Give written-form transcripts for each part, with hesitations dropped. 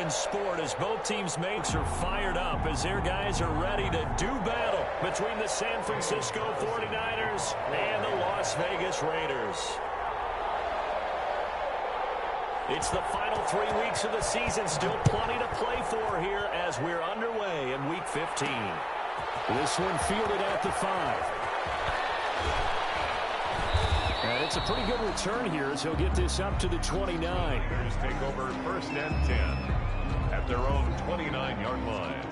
in sport as both teams' mates are fired up as their guys are ready to do battle between the San Francisco 49ers and the Las Vegas Raiders. It's the final 3 weeks of the season. Still plenty to play for here as we're underway in Week 15. This one fielded at the 5. And it's a pretty good return here as he'll get this up to the 29. Raiders take over 1st and 10 at their own 29-yard line.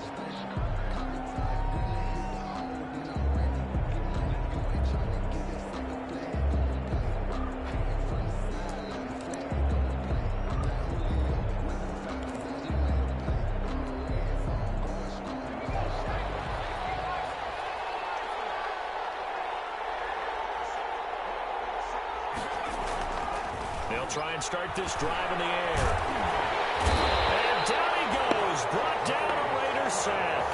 They'll try and start this drive in the air. And down he goes. Brought down a Raiders sack.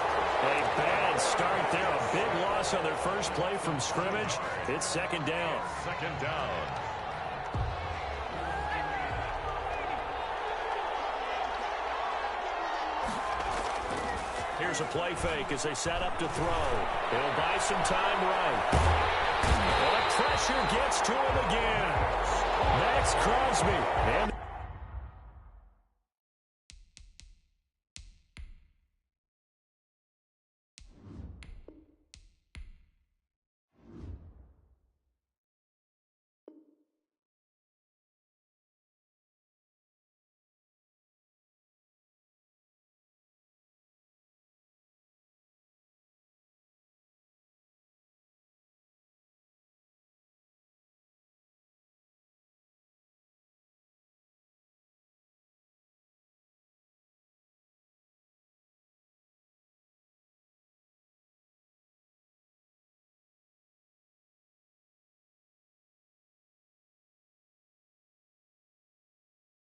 A bad start there. A big loss on their first play from scrimmage. It's 2nd down. 2nd down. Here's a play fake as they set up to throw. They'll buy some time right. But pressure gets to him again. MacNChz. And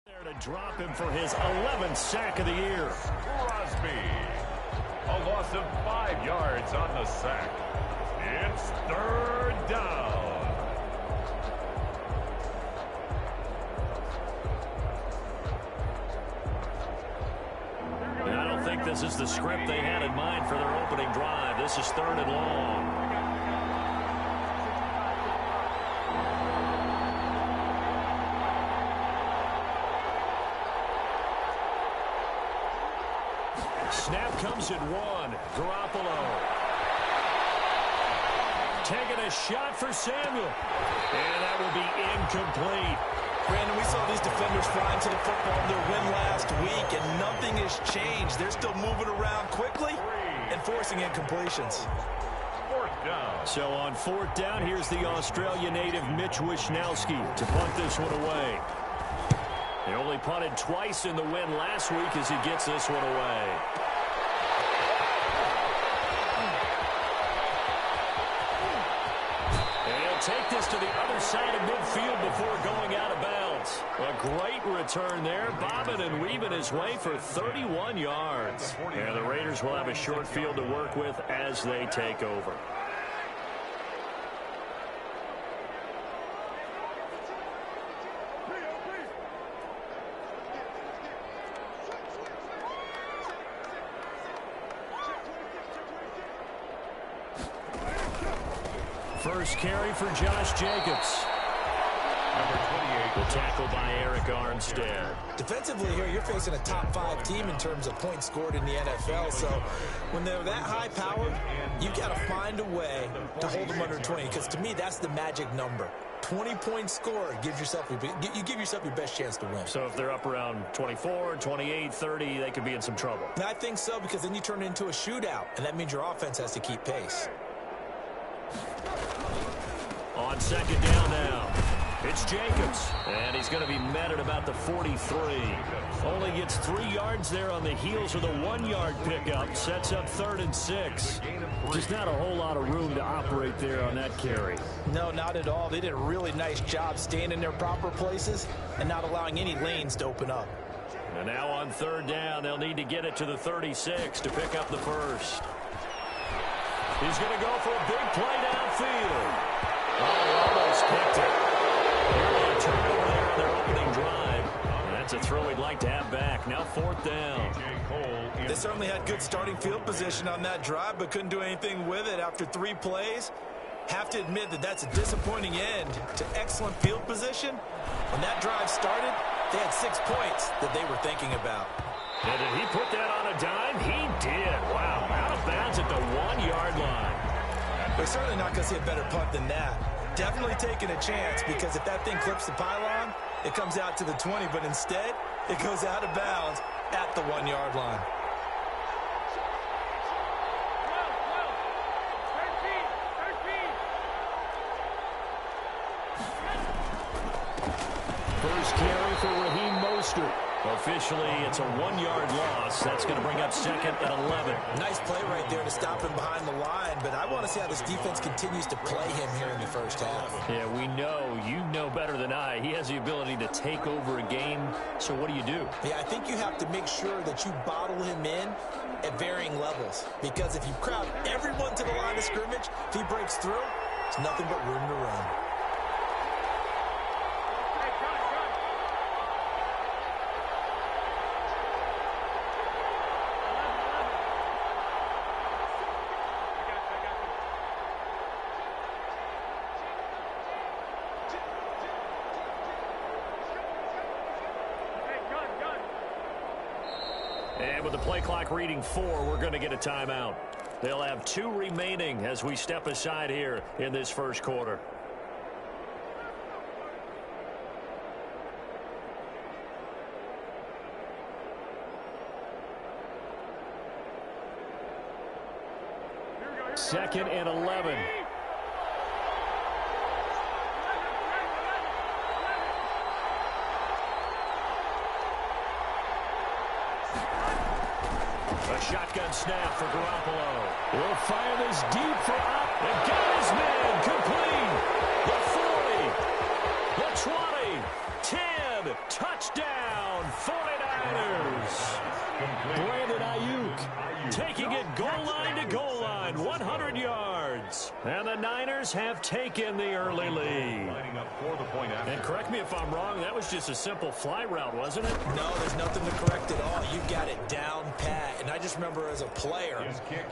there to drop him for his 11th sack of the year. Crosby. A loss of 5 yards on the sack. It's 3rd down. I don't think this is the script they had in mind for their opening drive. This is 3rd and long. Snap comes at 1. Garoppolo. Taking a shot for Samuel. And that will be incomplete. Brandon, we saw these defenders flying to the football in their win last week, and nothing has changed. They're still moving around quickly and forcing incompletions. 4th down. So on 4th down, here's the Australia native Mitch Wishnowski to punt this one away. They only punted twice in the win last week as he gets this one away. Take this to the other side of midfield before going out of bounds. A great return there, bobbing and weaving his way for 31 yards. And the Raiders will have a short field to work with as they take over. First carry for Josh Jacobs. Number 28. The tackle by Eric Armstead. Defensively here, you're facing a top 5 team in terms of points scored in the NFL. So when they're that high powered, you got to find a way to hold them under 20. Because to me, that's the magic number. 20 points scored, you give yourself your best chance to win. So if they're up around 24, 28, 30, they could be in some trouble. And I think so, because then you turn it into a shootout, and that means your offense has to keep pace. On 2nd down now, it's Jacobs, and he's going to be met at about the 43. Only gets 3 yards there on the heels of the 1-yard pickup. Sets up 3rd and 6. Just not a whole lot of room to operate there on that carry. No, not at all. They did a really nice job staying in their proper places and not allowing any lanes to open up. And now on 3rd down, they'll need to get it to the 36 to pick up the first. He's going to go for a big play downfield. Oh, almost picked it. Nearly a turnover there on their opening drive. And that's a throw he'd like to have back. Now 4th down. They certainly had good starting field position on that drive, but couldn't do anything with it after 3 plays. Have to admit that that's a disappointing end to excellent field position. When that drive started, they had 6 points that they were thinking about. And did he put that on a dime? He did. Wow, out of bounds at the 1-yard line. We're certainly not going to see a better punt than that. Definitely taking a chance, because if that thing clips the pylon, it comes out to the 20, but instead, it goes out of bounds at the 1-yard line. First carry for Raheem Mostert. Officially, it's a 1-yard loss. That's going to bring up 2nd and 11. Nice play right there to stop him behind the line, but I want to see how this defense continues to play him here in the first half. Yeah, we know. You know better than I. He has the ability to take over a game. So what do you do? Yeah, I think you have to make sure that you bottle him in at varying levels, because if you crowd everyone to the line of scrimmage, if he breaks through, it's nothing but room to run. And with the play clock reading 4, we're going to get a timeout. They'll have 2 remaining as we step aside here in this first quarter. Second and 11. A shotgun snap for Garoppolo. He'll fire this deep for up. And got his man complete. The 40, the 20, 10, touchdown, 49ers. Brandon Ayuk taking it goal line to goal line, 100 yards. And the Niners have taken the early lead. And correct me if I'm wrong, that was just a simple fly route, wasn't it? No, there's nothing to correct at all. You got it down pat. And I just remember as a player,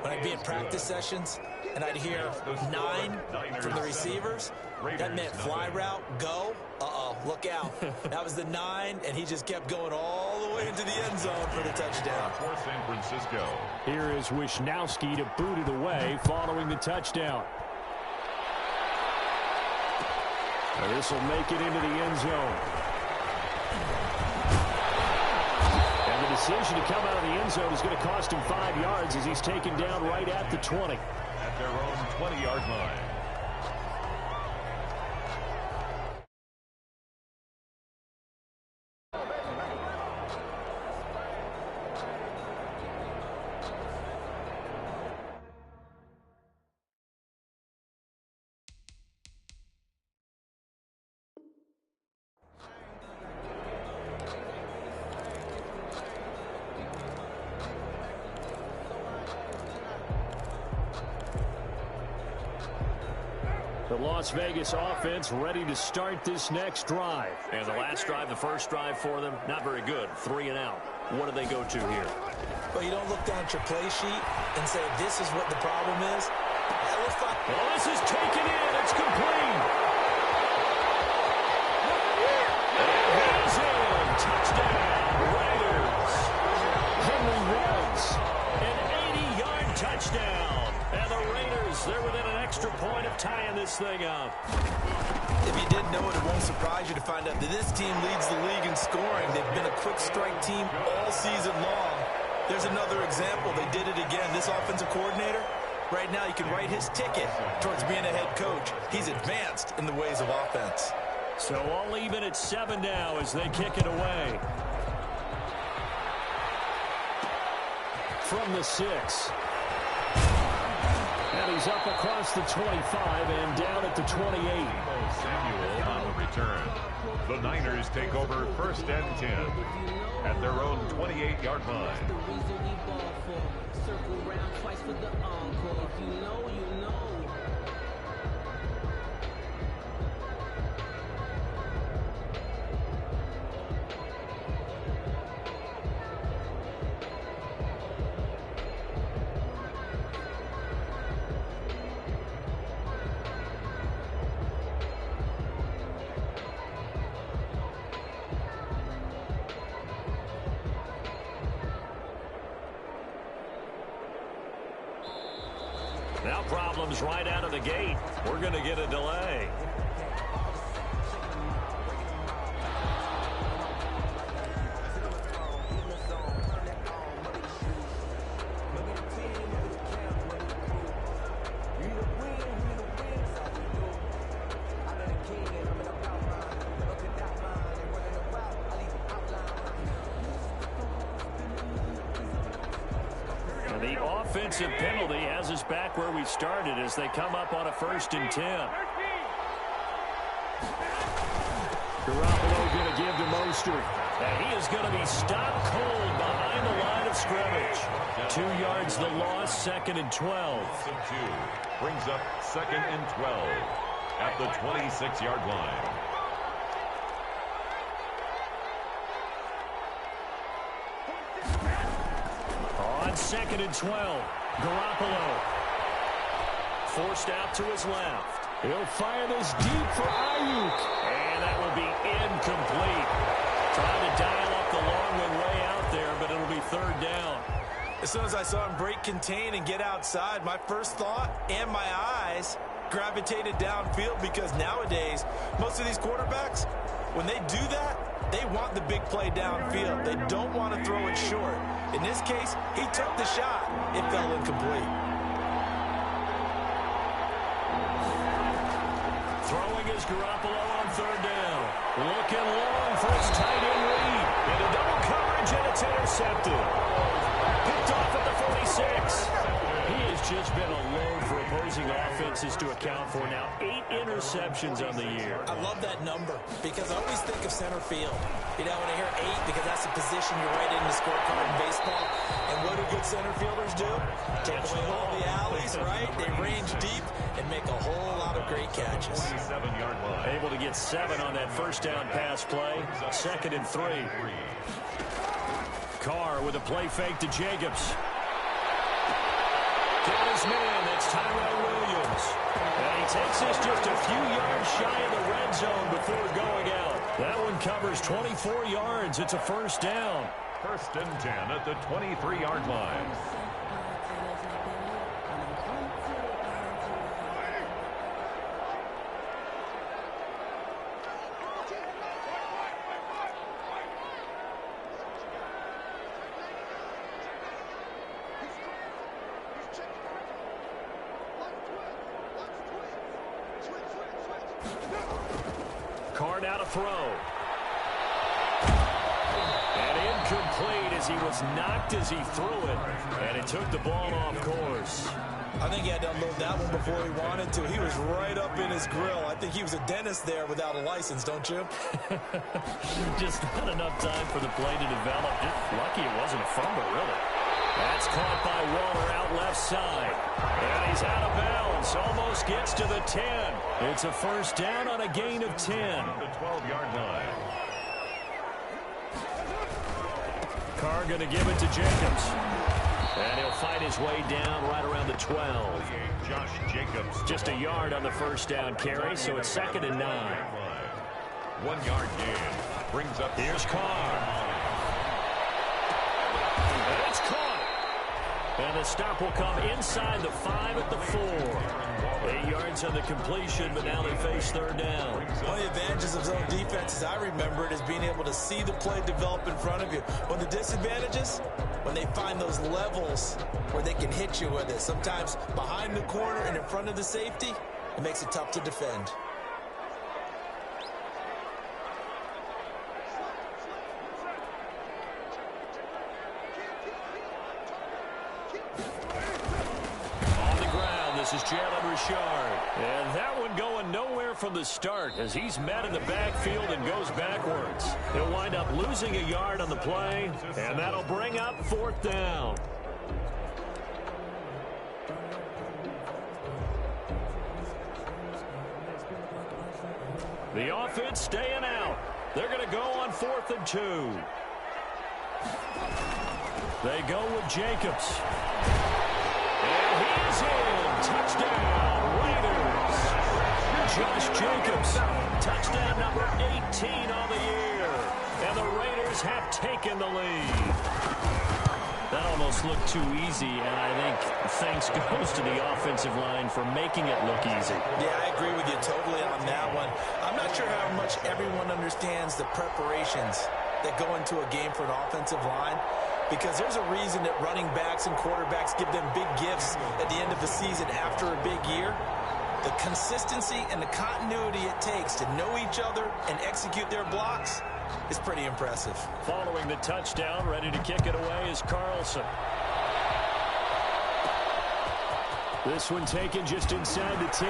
when I'd be at practice sessions and I'd hear 9 from the receivers, that meant fly route, go. Uh-oh, look out. That was the 9, and he just kept going all the way into the end zone for the touchdown. For San Francisco. Here is Wisnowski to boot it away following the touchdown. This will make it into the end zone. And the decision to come out of the end zone is going to cost him 5 yards as he's taken down right at the 20. At their own 20-yard line. The Las Vegas offense ready to start this next drive. And the last drive, the first drive for them, not very good. 3 and out. What do they go to here? Well, you don't look down at your play sheet and say, this is what the problem is. It looks like... Well, this is taken in. It's complete. And he's in. Touchdown, Raiders. Henry Ruggs. An 80-yard touchdown. And the Raiders, they're within an extra point of tying this thing up. If you didn't know it, it won't surprise you to find out that this team leads the league in scoring. They've been a quick strike team all season long. There's another example. They did it again. This offensive coordinator, right now you can write his ticket towards being a head coach. He's advanced in the ways of offense. So all even at 7 now as they kick it away. From the 6. And he's up across the 25 and down at the 28. Samuel on the return. The Niners take over 1st and 10 at their own 28-yard line. Now problems right out of the gate. We're going to get a delay. The offensive penalty has us back where we started as they come up on a 1st and 10. Garoppolo going to give to Mostert. And he is going to be stopped cold behind the line of scrimmage. 2 yards the loss, 2nd and 12. Brings up 2nd and 12 at the 26-yard line. On 2nd and 12, Garoppolo forced out to his left. He'll fire this deep for Ayuk. And that will be incomplete. Trying to dial up the long one way out there, but it'll be 3rd down. As soon as I saw him break contain and get outside, my first thought and my eyes gravitated downfield, because nowadays, most of these quarterbacks, when they do that, they want the big play downfield. They don't want to throw it short. In this case, he took the shot. It fell incomplete. Throwing is Garoppolo on 3rd down. Looking long for his tight end read. Into double coverage, and it's intercepted. Picked off at the 46. He has just been a load for opposing offenses to account for. Now 8 interceptions on the year. I love that number because I always think of center field. You know, when I hear 8, because that's the position you write in the scorecard in baseball. And what do good center fielders do? Take away all the alleys, right? They range deep and make a whole lot of great catches. 27-yard line. Able to get 7 on that 1st down pass play. 2nd and 3. Carr with a play fake to Jacobs. Got his man. That's Tyrell Williams. And he takes this just a few yards shy of the red zone before going out. That one covers 24 yards. It's a 1st down. 1st and 10 at the 23-yard line. Carr now to throw. And incomplete as he was knocked as he threw it. And it took the ball off course. I think he had to unload that one before he wanted to. He was right up in his grill. I think he was a dentist there without a license, don't you? Just not enough time for the play to develop. Just lucky it wasn't a fumble, really. That's caught by Waller out left side. And he's out of bounds. Almost gets to the 10. It's a 1st down on a gain of 10. The 12-yard line. Carr going to give it to Jacobs. And he'll fight his way down right around the 12. Josh Jacobs. Just a yard on the 1st down carry, so it's 2nd and 9. 1-yard gain. Brings up. Here's Carr. And it's caught. And the stop will come inside the 5 at the 4. 8 yards on the completion, but now they face 3rd down. One of the advantages of zone defense, as I remember it, is being able to see the play develop in front of you. One of the disadvantages, when they find those levels where they can hit you with it. Sometimes behind the corner and in front of the safety, it makes it tough to defend. This is Jalen Richard. And that one going nowhere from the start as he's met in the backfield and goes backwards. He'll wind up losing a yard on the play, and that'll bring up 4th down. The offense staying out. They're going to go on 4th and 2. They go with Jacobs. And he's in. Touchdown, Raiders. Josh Jacobs, touchdown number 18 on the year. And the Raiders have taken the lead. That almost almost look too easy, and I think thanks goes to the offensive line for making it look easy. Yeah, I agree with you totally on that one. I'm not sure how much everyone understands the preparations that go into a game for an offensive line, because there's a reason that running backs and quarterbacks give them big gifts at the end of the season after a big year. The consistency and the continuity it takes to know each other and execute their blocks is pretty impressive. Following the touchdown, ready to kick it away is Carlson. This one taken just inside the 10.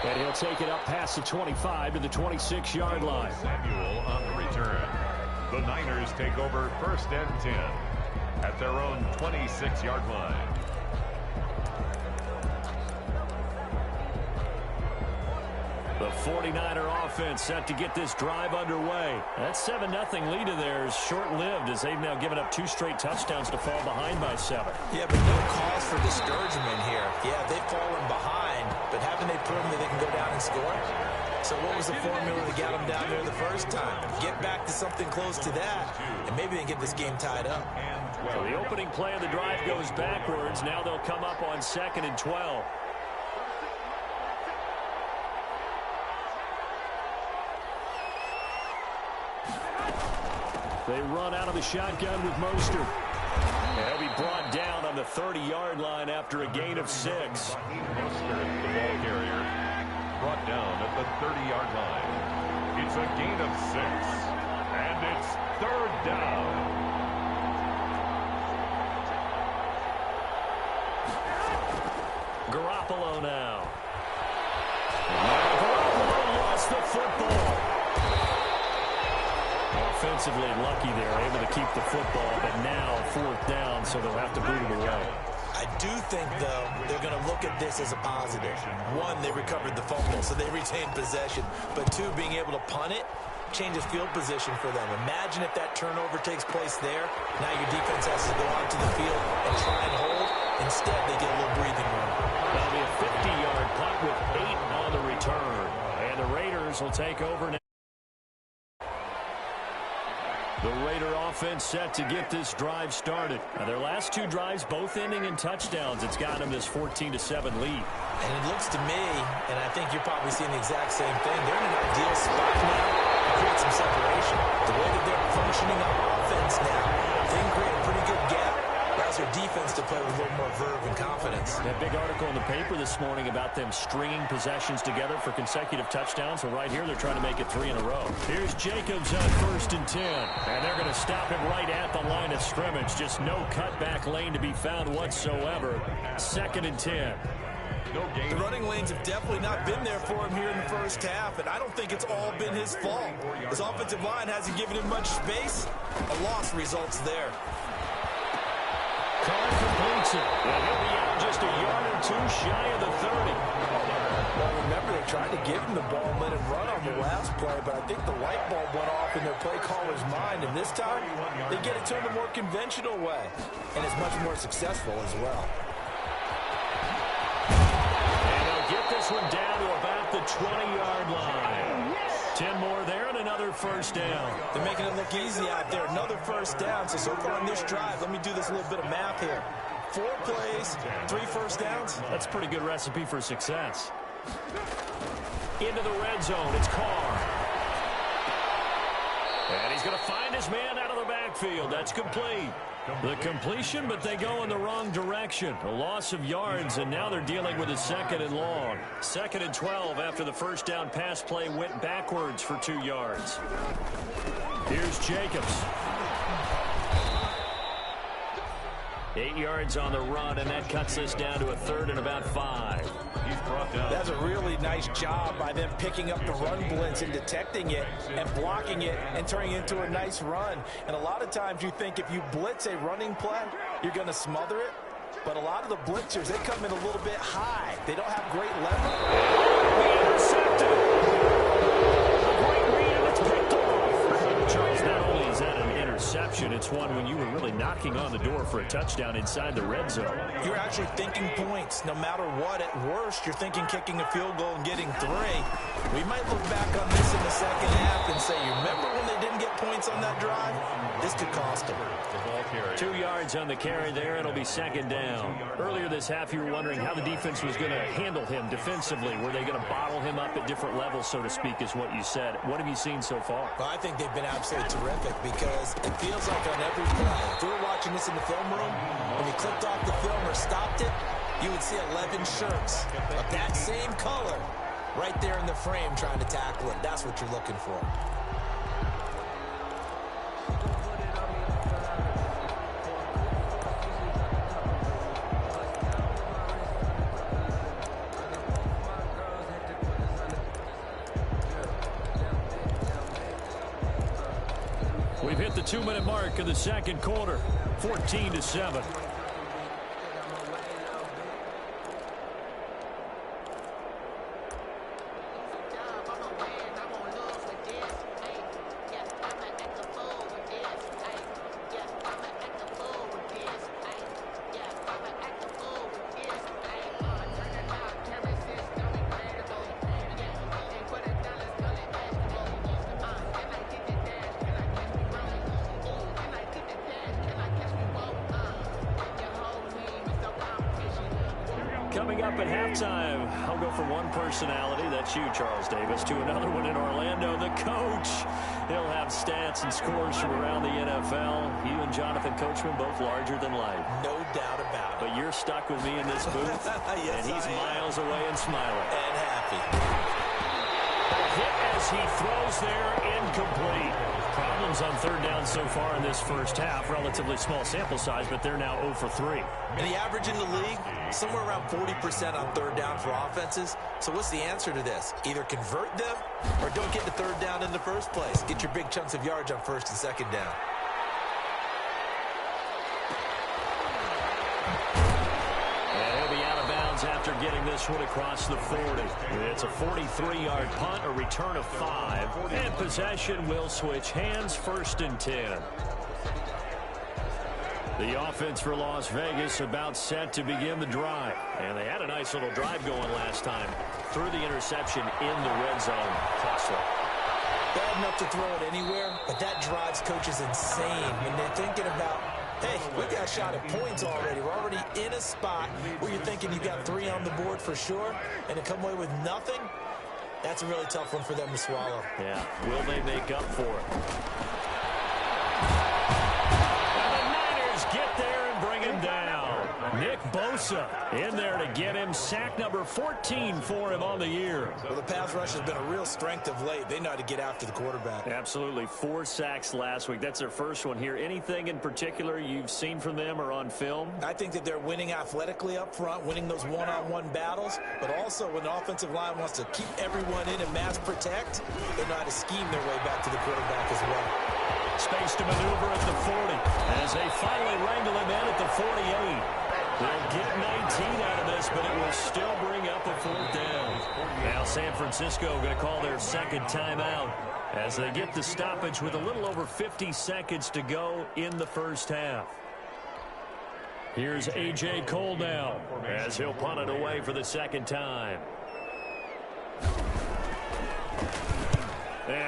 And he'll take it up past the 25 to the 26-yard line. Samuel on the return. The Niners take over 1st and 10 at their own 26-yard line. The 49er offense set to get this drive underway. That 7-0 lead of theirs short-lived as they've now given up 2 straight touchdowns to fall behind by 7. Yeah, but no cause for discouragement here. Yeah, they've fallen behind, but haven't they proven that they can go down and score? So what was the formula that got them down there the first time? Get back to something close to that, and maybe they can get this game tied up. So the opening play of the drive goes backwards. Now they'll come up on 2nd and 12. They run out of the shotgun with Mostert. And he'll be brought down on the 30-yard line after a gain of 6. Mostert, the ball carrier, brought down at the 30-yard line. It's a gain of 6, and it's 3rd down. Garoppolo now. Garoppolo lost the football. Offensively lucky there, able to keep the football, but now 4th down, so they'll have to boot it away. I do think, though, they're going to look at this as a positive. 1, they recovered the fumble, so they retained possession. But 2, being able to punt it changes field position for them. Imagine if that turnover takes place there. Now your defense has to go onto the field and try and hold. Instead, they get a little breathing room. That'll be a 50-yard punt with 8 on the return. And the Raiders will take over now. The Raider offense set to get this drive started. Now, their last 2 drives both ending in touchdowns. It's got them this 14-7 lead. And it looks to me, and I think you're probably seeing the exact same thing, they're in an ideal spot now to create some separation. The way that they're functioning on offense now, they can create a pretty good gap. Allows their defense to play with a little more verve and confidence. That big article in the paper this morning about them stringing possessions together for consecutive touchdowns. So right here, they're trying to make it 3 in a row. Here's Jacobs on 1st and 10. And they're going to stop him right at the line of scrimmage. Just no cutback lane to be found whatsoever. 2nd and 10. The running lanes have definitely not been there for him here in the first half, and I don't think it's all been his fault. His offensive line hasn't given him much space. A loss results there. Carr completes it. And he'll be out just a yard or 2 shy of the 30. Well, remember, they tried to give him the ball and let him run on the last play, but I think the light bulb went off in their play caller's mind, and this time they get it to him a more conventional way, and it's much more successful as well. And they'll get this one down to about the 20-yard line. 10 more there and another 1st down. They're making it look easy out there. Another 1st down. So far on this drive, let me do this little bit of math here. 4 plays, 3 1st downs. That's a pretty good recipe for success. Into the red zone. It's Carr. And he's going to find his man out of the backfield. That's complete. The completion, but they go in the wrong direction. A loss of yards, and now they're dealing with a 2nd and long. 2nd and 12 after the 1st down pass play went backwards for 2 yards. Here's Jacobs. 8 yards on the run, and that cuts this down to a 3rd and about 5. He's brought down. That's a really nice job by them picking up the run blitz and detecting it and blocking it and turning it into a nice run. And a lot of times you think if you blitz a running play, you're going to smother it. But a lot of the blitzers, they come in a little bit high. They don't have great leverage. Intercepted. Great read, and it's picked off. Charles, not only is that an interception, it's one when you were really knocking on the door for a touchdown inside the red zone. You're actually thinking points. No matter what, at worst, you're thinking kicking a field goal and getting 3. We might look back on this in the second half and say, you remember when they didn't get points on that drive, this could cost them. 2 yards on the carry there. It'll be second down. Earlier this half, you were wondering how the defense was going to handle him defensively. Were they going to bottle him up at different levels, so to speak, is what you said. What have you seen so far? Well, I think they've been absolutely terrific because it feels like on every play, if we were watching this in the film room, when you clicked off the film or stopped it, you would see 11 shirts of that same color right there in the frame trying to tackle him. That's what you're looking for. We've hit the 2-minute mark of the second quarter, 14-7. Coming up at halftime, I'll go from one personality, that's you, Charles Davis, to another one in Orlando, the coach. He'll have stats and scores from around the NFL. You and Jonathan Coachman, both larger than life. No doubt about it. But you're stuck with me in this booth, yes, and he's miles away and smiling. And happy. Hit as he throws there, incomplete. Problems on third down so far in this first half. Relatively small sample size, but they're now 0 for 3. And the average in the league, somewhere around 40% on third down for offenses. So what's the answer to this? Either convert them or don't get the third down in the first place. Get your big chunks of yards on first and second down. After getting this one across the 40. It's a 43-yard punt, a return of 5, and possession will switch hands, 1st and 10. The offense for Las Vegas about set to begin the drive. And they had a nice little drive going last time. Threw the interception in the red zone. Costly. Bad enough to throw it anywhere, but that drives coaches insane when they're thinking about, hey, we got a shot at points already. We're already in a spot where you're thinking you got 3 on the board for sure, and to come away with nothing, that's a really tough one for them to swallow. Yeah, will they make up for it? And the Niners get there and bring him down. Nick Bosa in there to get him. Sack number 14 for him on the year. Well, the pass rush has been a real strength of late. They know how to get after the quarterback. Absolutely. 4 sacks last week. That's their first one here. Anything in particular you've seen from them or on film? I think that they're winning athletically up front, winning those one-on-one battles, but also when the offensive line wants to keep everyone in and mass protect, they know how to scheme their way back to the quarterback as well. Space to maneuver at the 40 as they finally wrangle him in at the 48. They'll get 19 out of this, but it will still bring up a 4th down. Now San Francisco going to call their second timeout as they get the stoppage with a little over 50 seconds to go in the first half. Here's A.J. Cole now as he'll punt it away for the second time.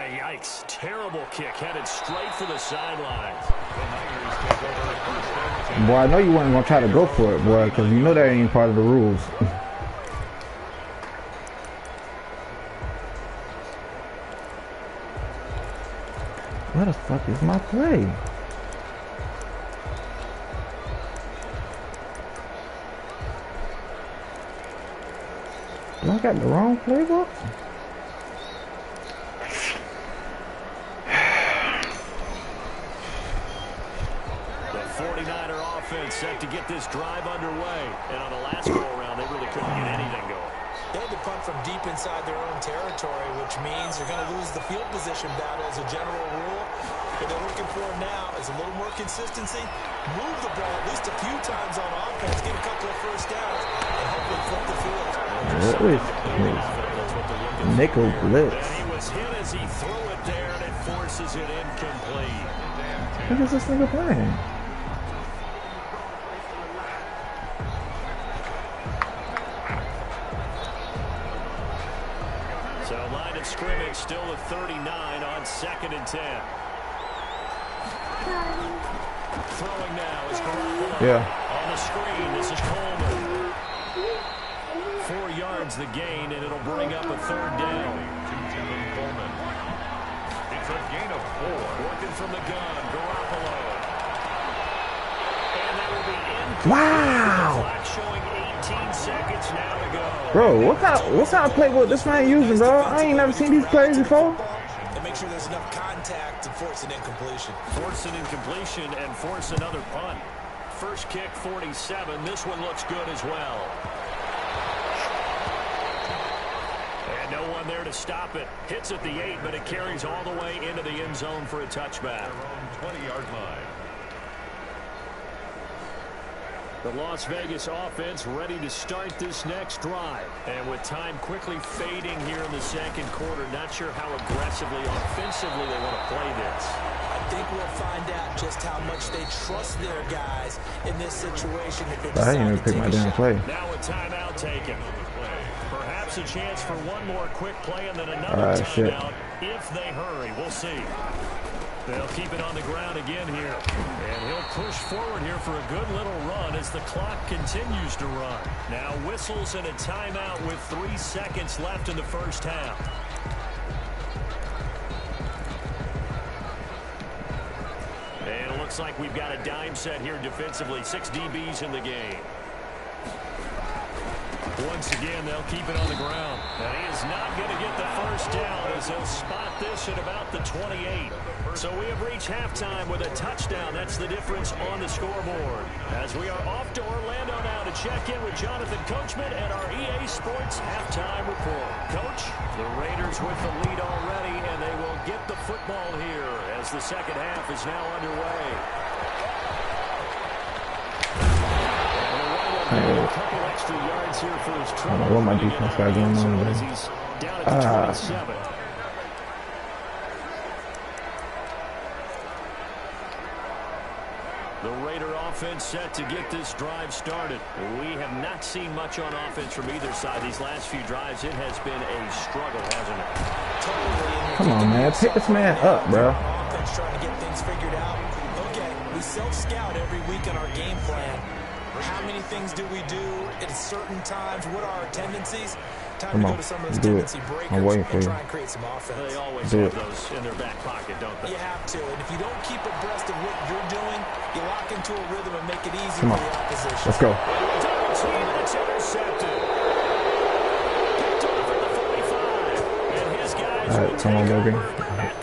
Yikes. Terrible kick headed straight for the sidelines. Boy, I know you weren't going to try to go for it, boy, because you know that ain't part of the rules. Where the fuck is my play? Do I got the wrong playbook? Set to get this drive underway. And on the last go-around, they really couldn't get anything going. They had to punt from deep inside their own territory, which means they're going to lose the field position battle as a general rule. What they're looking for now is a little more consistency, move the ball at least a few times on offense, get a couple of first downs, and hopefully flip the field. Nickel blitz. And he was hit as he threw it there, and it forces it incomplete. What is this nigga playing? So line of scrimmage still at 39 on 2nd and 10. Throwing now is Garoppolo. Yeah. On the screen, this is Coleman. 4 yards the gain, and it'll bring up a third down. To Tevin Coleman. It's a gain of 4. Working from the gun, Garoppolo. And that will be in. Wow. Clock showing 18 seconds now to go. Bro, what kind of playbook this man using, bro? I ain't never seen these plays before. And make sure there's enough contact to force an incompletion. Force an incompletion and force another punt. First kick, 47. This one looks good as well. And no one there to stop it. Hits at the 8, but it carries all the way into the end zone for a touchback. Their own 20-yard line. The Las Vegas offense ready to start this next drive. And with time quickly fading here in the second quarter, not sure how aggressively, offensively they want to play this. I think we'll find out just how much they trust their guys in this situation. If they I didn't even pick my damn play. Now a timeout taken. Perhaps a chance for one more quick play and then another timeout if they hurry. We'll see. They'll keep it on the ground again here. And he'll push forward here for a good little run as the clock continues to run. Now whistles and a timeout with 3 seconds left in the first half. And it looks like we've got a dime set here defensively. 6 DBs in the game. Once again, they'll keep it on the ground. And he is not going to get the first down as he'll spot this at about the 28. So we have reached halftime with a touchdown. That's the difference on the scoreboard. As we are off to Orlando now to check in with Jonathan Coachman and our EA Sports halftime report. Coach, the Raiders with the lead already, and they will get the football here as the second half is now underway. A couple extra yards here for his trouble. I don't know what my defense got going on today. He's down at the 27. The Raider offense set to get this drive started. We have not seen much on offense from either side. These last few drives, it has been a struggle, hasn't it? Totally. Come on, man. Pick this man up, bro. Offense trying to get things figured out. Okay, we self-scout every week on our game plan. How many things do we do at certain times? What are our tendencies? Time to go to some of those tendency breakers and try and create some offense. They always have those in their back pocket, don't they? You have to. And if you don't keep abreast of what you're doing, you lock into a rhythm and make it easy for the opposition. Let's go. Double team, that's intercepted. Picked off at the 45. And his guys all right, come on, baby.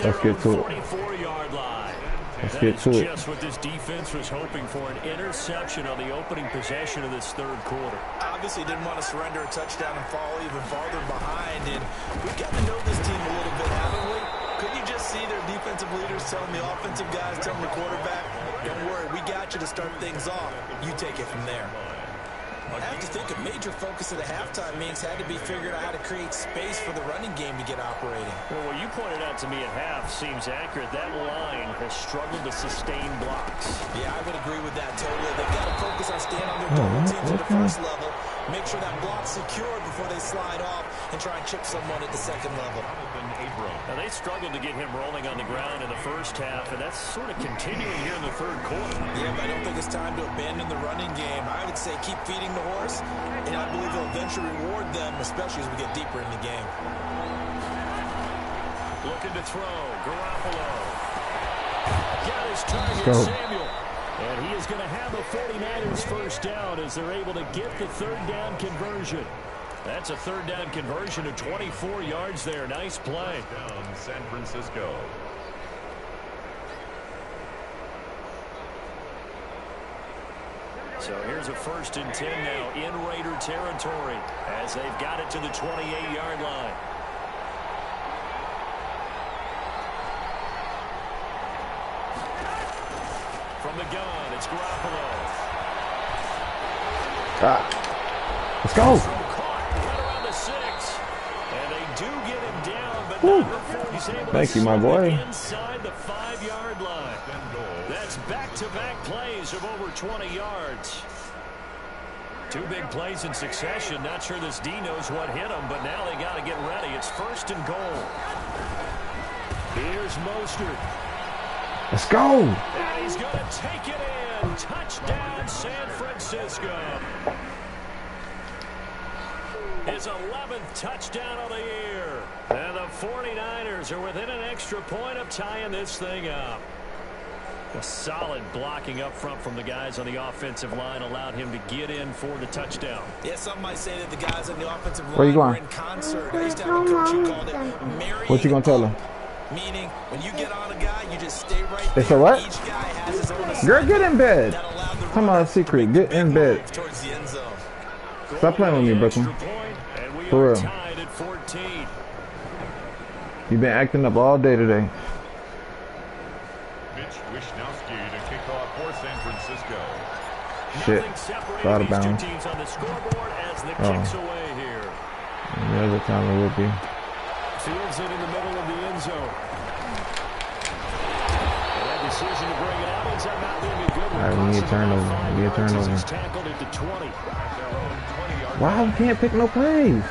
Let's get to it. 44-yard line. Let's get to it. Just what this defense was hoping for, an interception on the opening possession of this third quarter. Obviously didn't want to surrender a touchdown and fall even farther behind. And we've gotten to know this team a little bit, haven't we? Couldn't you just see their defensive leaders telling the offensive guys, telling the quarterback, don't worry, we got you to start things off. You take it from there. I have to think a major focus of the halftime meetings had to be figuring out how to create space for the running game to get operating. Well, what you pointed out to me at half seems accurate. That line has struggled to sustain blocks. Yeah, I would agree with that totally. They've got to focus on staying on their double teams at the first level, make sure that block's secured before they slide off, and try and chip someone at the second level. Now, they struggled to get him rolling on the ground in the first half, and that's sort of continuing here in the third quarter. Yeah, but I don't think it's time to abandon the running game. I would say keep feeding the horse, and I believe he'll eventually reward them, especially as we get deeper in the game. Looking to throw, Garoppolo. Got his target, Samuel. And he is going to have a 49ers first down as they're able to get the third down conversion. That's a third down conversion of 24 yards there. Nice play. Down San Francisco. So here's a 1st and 10 now in Raider territory as they've got it to the 28-yard line. From the gun, it's Garoppolo. Let's go. Right around the 6. And they do get him down, but not before he's able Thank you, my boy. Inside the 5-yard line. That's back-to-back plays of over 20 yards. 2 big plays in succession. Not sure this D knows what hit him, but now they got to get ready. It's 1st and goal. Here's Mostert. Let's go. And he's going to take it in. Touchdown, San Francisco. His 11th touchdown of the year. And the 49ers are within an extra point of tying this thing up. A solid blocking up front from the guys on the offensive line allowed him to get in for the touchdown. Yeah, some might say that the guys on the offensive Where you line going? were in concert. I used to have a coach who called it marrying. What you gonna tell him? Meaning, when you get on a guy, you just stay right It's there. a what? Each guy has his own assignment. Girl, get in bed. That allowed the Come on, runner secret. to make Get the in big bed. move towards the end zone. Stop playing with me, Brooklyn. And we For are real. tied at 14. You've been acting up all day today. Mitch Wishnowski to kick off for San Francisco. Shit. Nothing separating Out of these two bounds. teams on the scoreboard as the Oh. kicks away here. The other time it would be. Fields it in the middle of the end zone. And that decision to bring it out ends up not being a good one. All right, we need a turnover. We need a turnover. He's tackled at the 20. At their own 20-yard Wow, we can't pick no plays.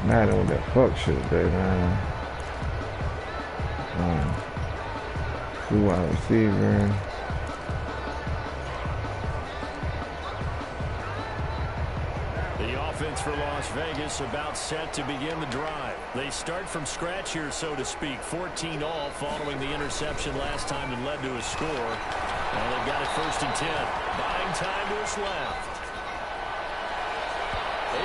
Madden with that fuck shit there, man. Two wide receiver. The offense for Las Vegas about set to begin the drive. They start from scratch here, so to speak. 14 all following the interception last time that led to a score. Now they've got it 1st and 10. Buying time to his left.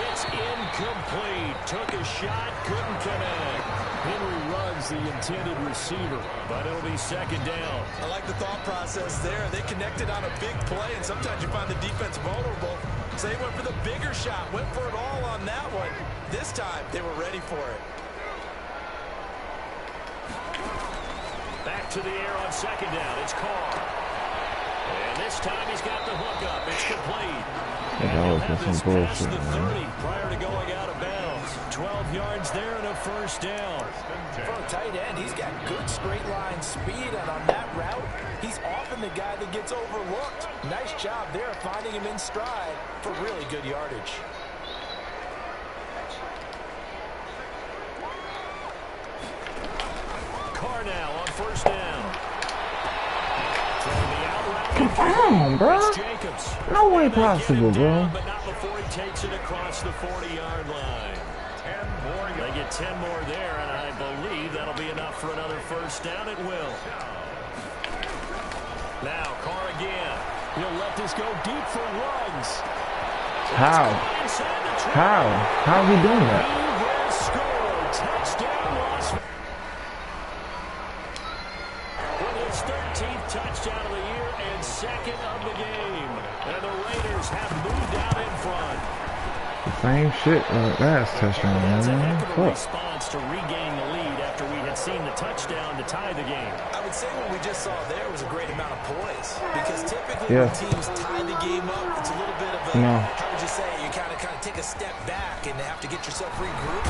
It's incomplete. Took a shot, couldn't connect. Henry runs the intended receiver, but it'll be 2nd down. I like the thought process there. They connected on a big play, and sometimes you find the defense vulnerable. So they went for the bigger shot, went for it all on that one. This time, they were ready for it. Back to the air on 2nd down. It's Carr. And this time he's got the hook up. It's complete. That was Have some this bullshit, past the man. 30 prior to going out of bounds. 12 yards there and a 1st down. For a tight end, he's got good straight line speed, and on that route, he's often the guy that gets overlooked. Nice job there finding him in stride for really good yardage. Carr now on 1st down. Throwing the out route. Come on, bro. It's Jacobs. No way And they get possible, him bro. down, but not before he takes it across the 40-yard line. 10 more They get 10 more there, and I believe that'll be enough for another 1st down. It will. Now, Carr again. He'll let this go deep for Ruggs. How? Inside the 20. How are we doing that? He will score. Touchdown, Las Vegas. With his 13th touchdown of the year and 2nd of the game. And the Raiders have moved out in front. Same shit last touchdown, That's a man. heck of a Fuck. response to regain the lead after we had seen the touchdown to tie the game. I would say what we just saw there was a great amount of poise, because typically Yeah. when teams tie the game up, it's a little bit of a, No. how would you say, you kind of take a step back and have to get yourself regrouped.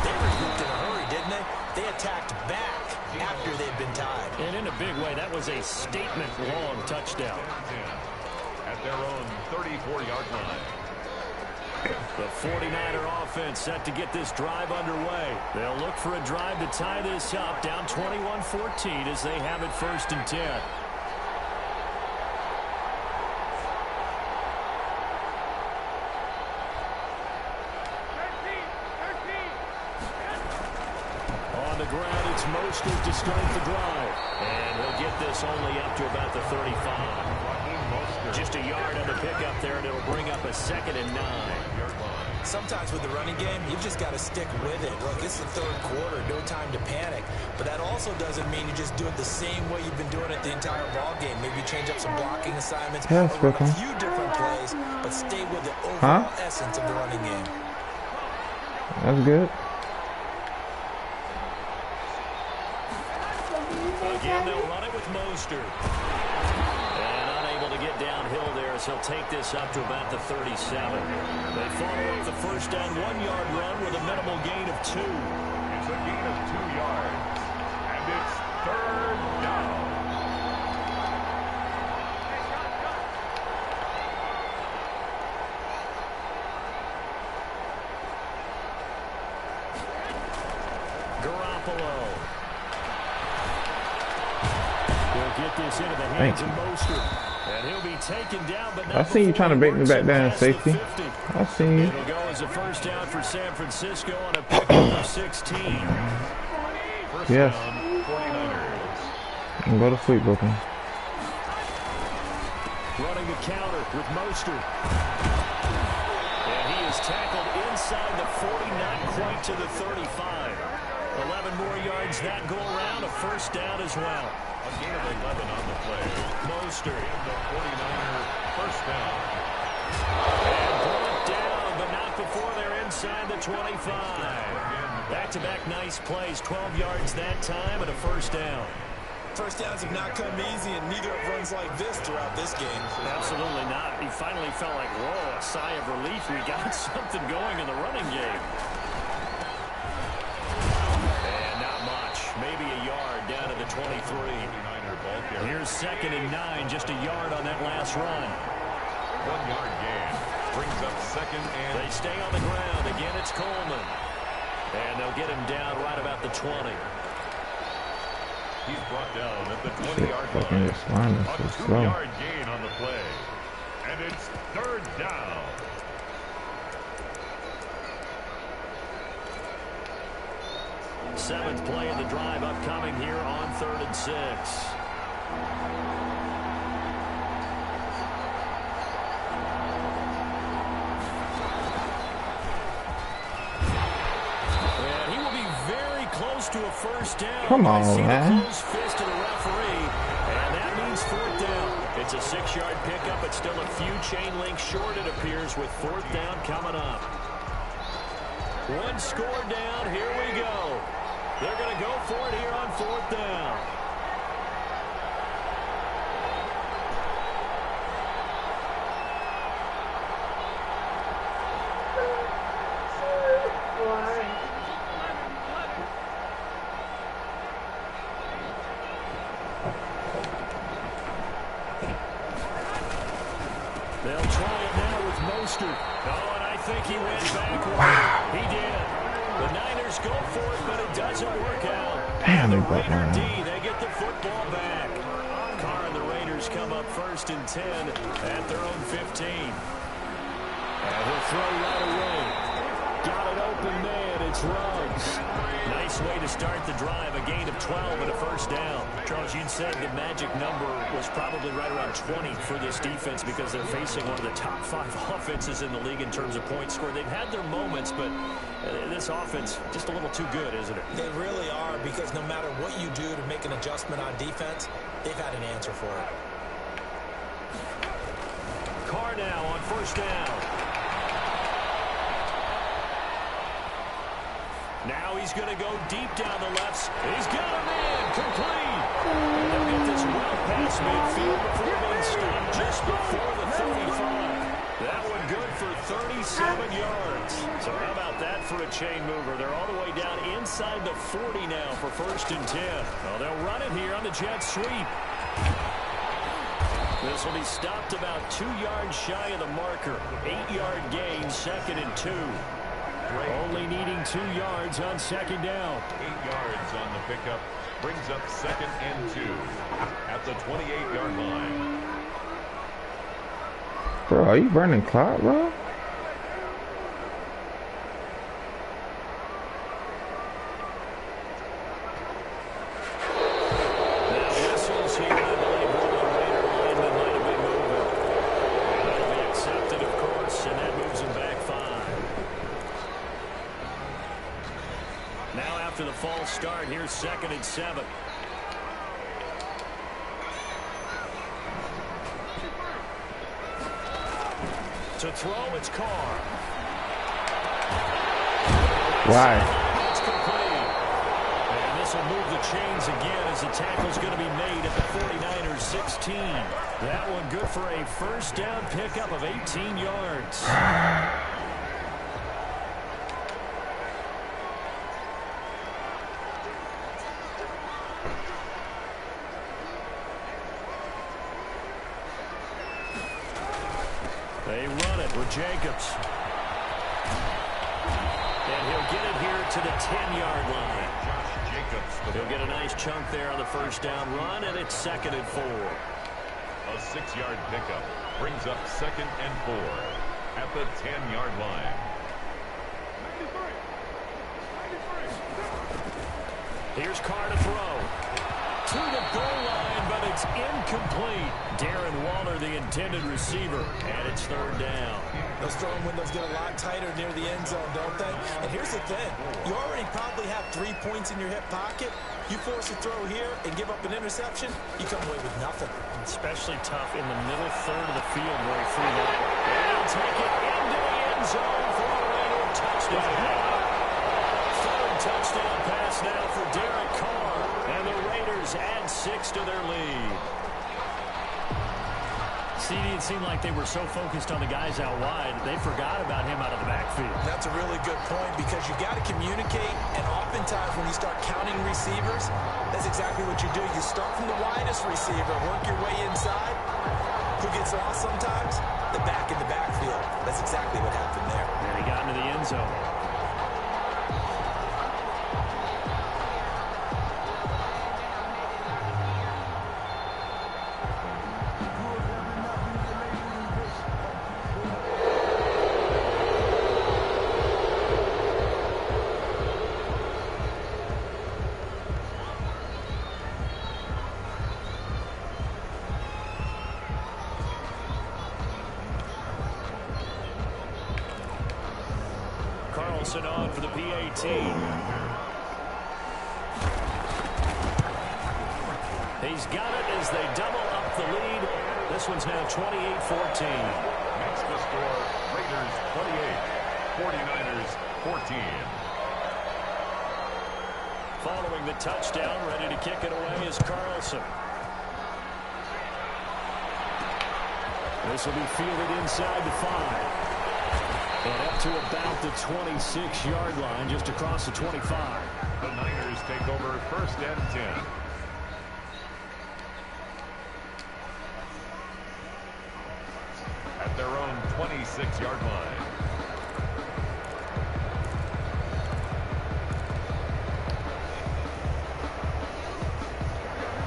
They regrouped in a hurry, didn't they? They attacked back after they'd been tied. And in a big way, that was a statement-long touchdown. at their own 34-yard line. The 49er offense set to get this drive underway. They'll look for a drive to tie this up, down 21-14 as they have it 1st and 10. On the ground, it's Mostert to start the drive. And he'll get this only up to about the 35. Just a yard on the pickup there, and it'll bring up a 2nd and 9. Sometimes with the running game, you've just got to stick with it. Look, it's the 3rd quarter, no time to panic. But that also doesn't mean you just do it the same way you've been doing it the entire ball game. Maybe change up some blocking assignments, Yes, or run a Brooklyn. few different plays, but stay with the overall essence of the running game. That's good. Again, they'll run it with Mostert. And unable to get downhill there as he'll take this up to about the 37. They follow up the 1st down 1-yard run with a minimal gain of 2. It's a gain of 2 yards. And it's 3rd down. Garoppolo. He'll get this into the hands of Mostert. And he'll be taken down, but not I seen you trying to break me back down, safety. I seen you. It'll go as a first down for San Francisco on a pickup of 16. Yes. And go to sleep, Brooklyn. Running the counter with Mostert. And he is tackled inside the 40, not quite to the 35. 11 more yards that go around, a first down as well. A gain of 11 on the play. Mostert. The 49er first down. And brought down, but not before they're inside the 25. Back-to-back nice plays, 12 yards that time and a first down. First downs have not come easy, and neither have runs like this throughout this game. Absolutely not. He finally felt like, whoa, a sigh of relief. We got something going in the running game. And not much. Maybe a yard down to the 23. Here's 2nd and 9, just a yard on that last run. 1 yard gain. Brings up 2nd and... They stay on the ground. Again, it's Coleman. And they'll get him down right about the 20. He's brought down at the 20-yard line. A 2-yard gain on the play. And it's 3rd down. Seventh play of the drive upcoming here on 3rd and 6. And he will be very close to a first down. Come on, man. Close fist to the referee, and that means 4th down. It's a 6-yard pickup, but still a few chain links short, it appears, with 4th down coming up. One score down. Here we go. They're going to go for it here on 4th down. They'll try it now with Mostert. Oh, and I think he went backward. Wow. He did. The Niners go for it, but it doesn't work out. Damn, the they got Raider one. D, they get the football back. Carr and the Raiders come up 1st and 10 at their own 15. And he'll throw right away. Got it open man. It's Ruggs. Nice way to start the drive. A gain of 12 and a first down. Charles, you'd said the magic number was probably right around 20 for this defense because they're facing one of the top 5 offenses in the league in terms of points scored. They've had their moments, but this offense just a little too good, isn't it? They really are, because no matter what you do to make an adjustment on defense, they've had an answer for it. Carr now on first down. Now he's going to go deep down the left. He's got a man complete. And they'll get this well past midfield before being stopped just before the 35. That one good for 37 yards. So how about that for a chain mover? They're all the way down inside the 40 now for 1st and 10. Well, they'll run it here on the jet sweep. This will be stopped about 2 yards shy of the marker. 8-yard gain, 2nd and 2. Only needing 2 yards on 2nd down. 8 yards on the pickup. Brings up 2nd and 2 at the 28-yard line. Bro, are you burning clock, bro? After the false start, here's 2nd and 7. To throw, it's Carr. Why? It's complete. And this will move the chains again as the tackle's going to be made at the 49ers 16. That one good for a first down pickup of 18 yards. They run it with Jacobs. And he'll get it here to the 10-yard line. nice chunk there on the first down run, and it's 2nd and 4. A 6-yard pickup brings up 2nd and 4 at the 10-yard line. Here's Carr to throw. To the goal line, but it's incomplete. Darren Waller, the intended receiver, and it's 3rd down. Those throwing windows get a lot tighter near the end zone, don't they? And here's the thing. You already probably have 3 points in your hip pocket. You force a throw here and give up an interception, you come away with nothing. Especially tough in the middle third of the field where he threw that. And he'll take it into the end zone for a random touchdown. 3rd touchdown pass now for Derek Carr. And the Raiders add 6 to their lead. CD, it seemed like they were so focused on the guys out wide, they forgot about him out of the backfield. That's a really good point because you got to communicate, and oftentimes when you start counting receivers, that's exactly what you do. You start from the widest receiver, work your way inside. Who gets lost sometimes? The back in the backfield. That's exactly what happened there. And he got into the end zone. On for the PAT. He's got it as they double up the lead. This one's now 28-14. Makes the score Raiders 28, 49ers 14. Following the touchdown, ready to kick it away is Carlson. This will be fielded inside the 5. And up to about the 26-yard line, just across the 25. The Niners take over 1st and 10. At their own 26-yard line.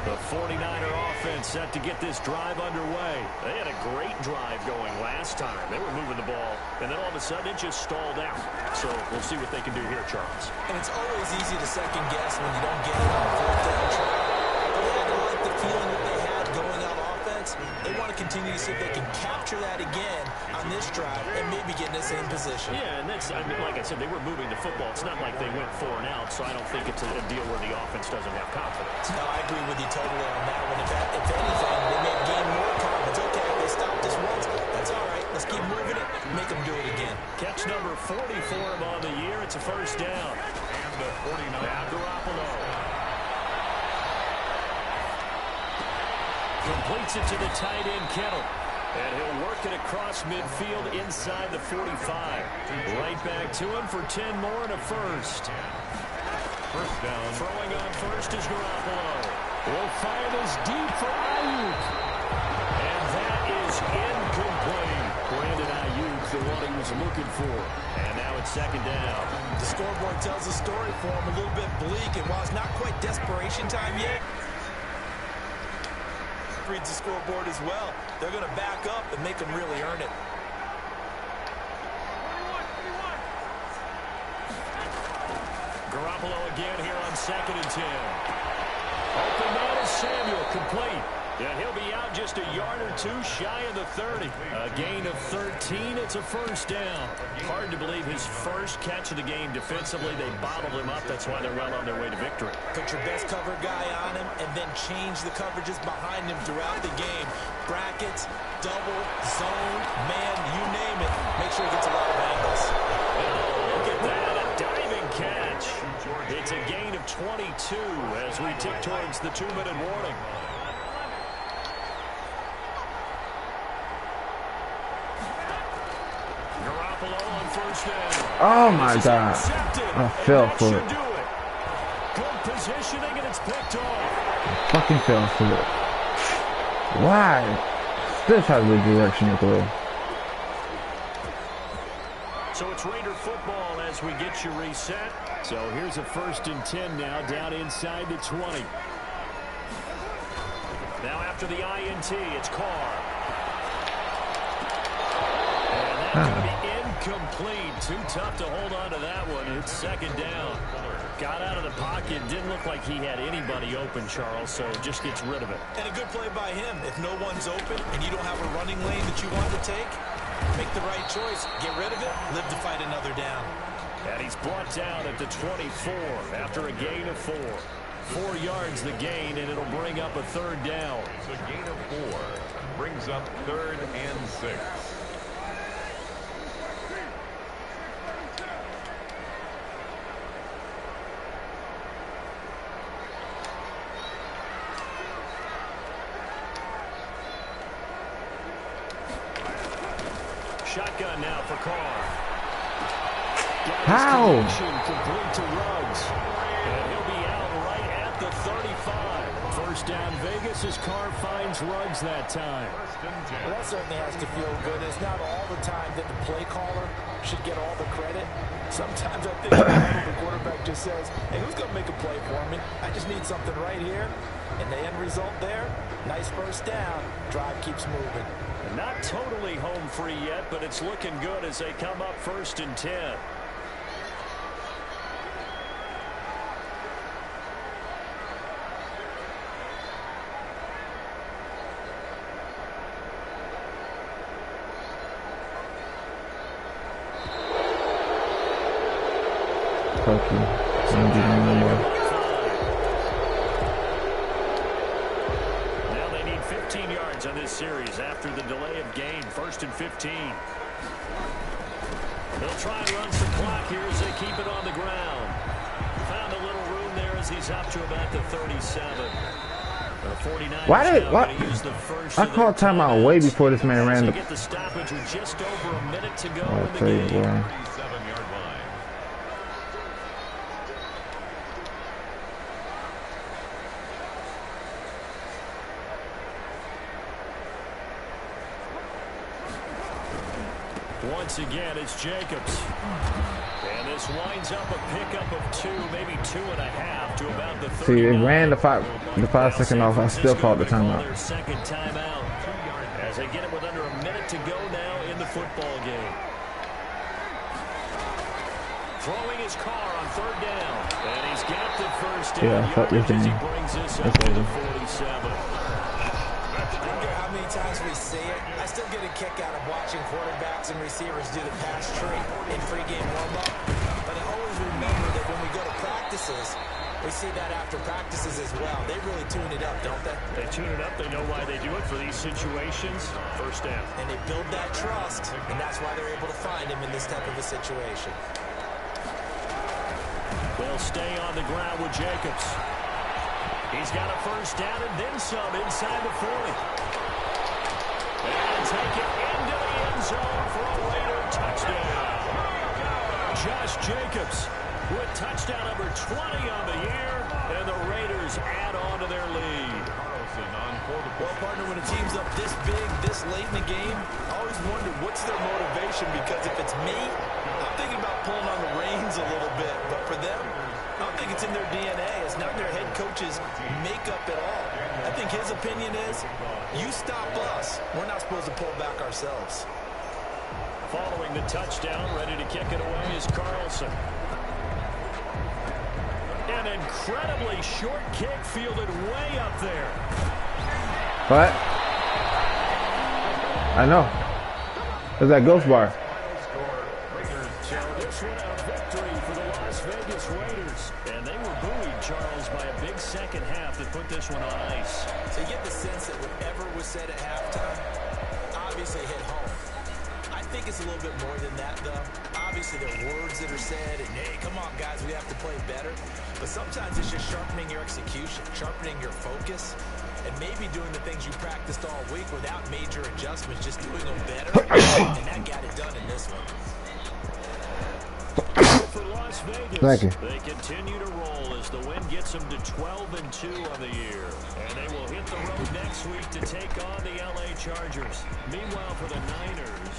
The 49er offense set to get this drive underway. They had a great drive going last time. They were moving the ball, and then all of a sudden it just stalled out. So we'll see what they can do here, Charles. And it's always easy to second guess when you don't get it on 4th down try. But I like the feeling that they had going out offense. They want to continue to see if they can capture that again on this drive and maybe get in the same position. Yeah, and that's, I mean, like I said, they were moving the football. It's not like they went 4 and out, so I don't think it's a deal where the offense doesn't have confidence. No, I agree with you totally on that one. If anything, they may gain more confidence. Okay, they stopped us once. That's all right. Let's keep moving it. Make them do it again. Catch number 40 for him on the year. It's a 1st down. And the 49. Now Garoppolo. Completes it to the tight end, Kittle. And he'll work it across midfield inside the 45. Right back to him for 10 more and a 1st. 1st down. Throwing on 1st is Garoppolo. Will fire this deep for Ayuk. And that is incomplete. Brandon Ayuk, the one he was looking for. And now it's 2nd down. The scoreboard tells a story for him, a little bit bleak. And while it's not quite desperation time yet, reads the scoreboard as well. They're going to back up and make them really earn it. Garoppolo again here on 2nd and 10. Open man is Samuel, complete. Yeah, he'll be out just a yard or 2 shy of the 30. A gain of 13. It's a 1st down. Hard to believe his first catch of the game defensively. They bottled him up. That's why they're well on their way to victory. Put your best cover guy on him and then change the coverages behind him throughout the game. Brackets, double, zone, man, you name it. Make sure he gets a lot of angles. Oh, look at that. A diving catch. It's a gain of 22 as we tick towards the 2-minute warning. Oh my God. I fell for it. Good positioning and it's picked off. Fucking fell for it. Why? Still try to be direction to throw. So it's Raider football as we get you reset. So here's a 1st and 10 now, down inside the 20. Now after the INT, it's Carr. And that's going to be incomplete. Too tough to hold on to that one. It's 2nd down. Got out of the pocket. Didn't look like he had anybody open, Charles, so just gets rid of it. And a good play by him. If no one's open and you don't have a running lane that you want to take, make the right choice. Get rid of it. Live to fight another down. And he's brought down at the 24 after a gain of 4. 4 yards the gain, and it'll bring up a 3rd down. It's a gain of 4. Brings up 3rd and 6. Shotgun now for Carr. How? Complete to Ruggs. And he'll be out right at the 35. 1st down Vegas as Carr finds Ruggs that time. Well, that certainly has to feel good. It's not all the time that the play caller should get all the credit. Sometimes I think the quarterback just says, hey, who's going to make a play for me? I just need something right here. And the end result there, nice 1st down. Drive keeps moving. Not totally home free yet, but it's looking good as they come up 1st and 10. Fuck you. I'm getting no more. On this series after the delay of game. 1st and 15. They'll try and run some clock here as they keep it on the ground. Found a little room there as he's up to about the 37. Why did I called timeout way before this man ran the get the stoppage with just over a minute to go I'll in the tell you game. why. 37-yard line. Once again, it's Jacobs. And this winds up a pickup of 2, maybe 2.5 to about the 39. See, it ran the 5 second off. I still called the timeout. Their 2nd timeout as they get it with under a minute to go now in the football game. Throwing his Carr on 3rd down. And he's got the 1st down. Yeah, fuck this as he thing. brings this up to the 47. I don't care how many times we see it, I still get a kick out of watching quarterbacks and receivers do the pass tree in pregame warm-up. But I always remember that when we go to practices, we see that after practices as well. They really tune it up, don't they? They tune it up. They know why they do it for these situations. 1st down. And they build that trust, and that's why they're able to find him in this type of a situation. They'll stay on the ground with Jacobs. He's got a 1st down and then some inside the 40. And take it into the end zone for a Raider touchdown. Josh Jacobs with touchdown number 20 on the year, and the Raiders add on to their lead. Well, partner, when a team's up this big, this late in the game, I always wonder what's their motivation, because if it's me, I'm thinking about pulling on the reins a little bit. But for them, I don't think it's in their DNA. It's not in their head coach's makeup at all. I think his opinion is, you stop us, we're not supposed to pull back ourselves. Following the touchdown, ready to kick it away is Carlson. An incredibly short kick fielded way up there. What? I know. There's that ghost bar. This one a victory for the Las Vegas Raiders. And they were buoyed, Charles, by a big 2nd half that put this one on ice. So you get the sense that whatever was said at halftime obviously hit home. I think it's a little bit more than that, though. Obviously, there are words that are said, and, hey, come on, guys, we have to play better. But sometimes it's just sharpening your execution, sharpening your focus, and maybe doing the things you practiced all week without major adjustments, just doing them better. And that got it done in this one. For Las Vegas, Thank you. they continue to roll as the win gets them to 12-2 on the year. And they will hit the road next week to take on the LA Chargers. Meanwhile, for the Niners,